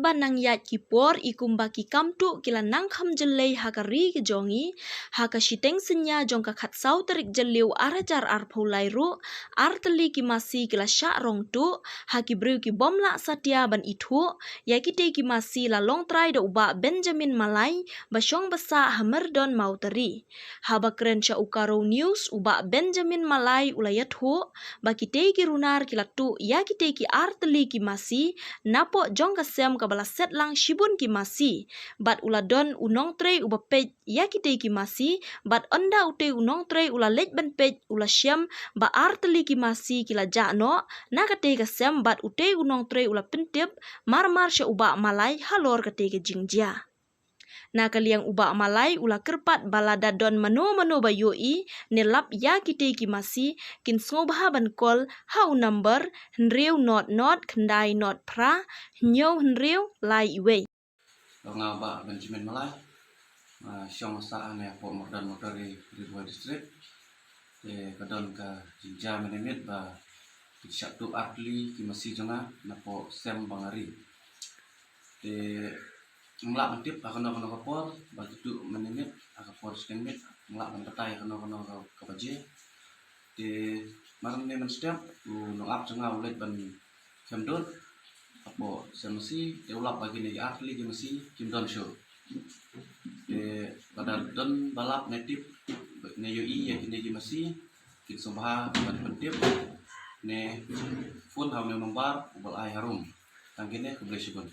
banang yat kipor ikumba ki kamtu kila nangkham jelei hakari ke jongi haka shiteng senya jongka khatsau terik jeliu arajar arpulai ru arteli ki masi kila syak rong tu haki briu ki bomla satya ban itu yakite ki masi la long trai da uba Benjamin Malai basyong besa hamerdon mauteri haba keren sya ukaro news uba Benjamin Malai ulayat hu bakite ki runar kila tu yakite ki arteli ki masi napo jong kasem kabala set lang shibun ki masi bat uladon unong tre uba pej yakite ki masi bat onda ute unong tre ula lej ban pej ula syam ba arteli ki masi kila jakno nakate kasem bat ute unong tre ula pentip mar sya uba Malai halor kate ke jingjia na kaliang uba Malai ula kerpat balada don mano bayoi nelap ya kite ki masi kin sngobaha ban kol hau number hnriu not kendai not pra nyo hnriu lai iwe nga ba Benjamin Malai syong sa ane po mordan motori ribuan distrik kadon ka jinja menemit ba syak tu atli ki masi jonga napo sem bangari ngelak mentip akono kapor batu menimit akapor skemit ngelak mentai akono kapaje di maram ne menstem nongap jonga ulet ban kemdot apo semasi ulap bagi ne atli ki masi kimdon show pada don balap netip ne yoi ya kini ki masi kin sobaha ban mentip ne fun hamu nombar ubal ai harum tangkine keblesibun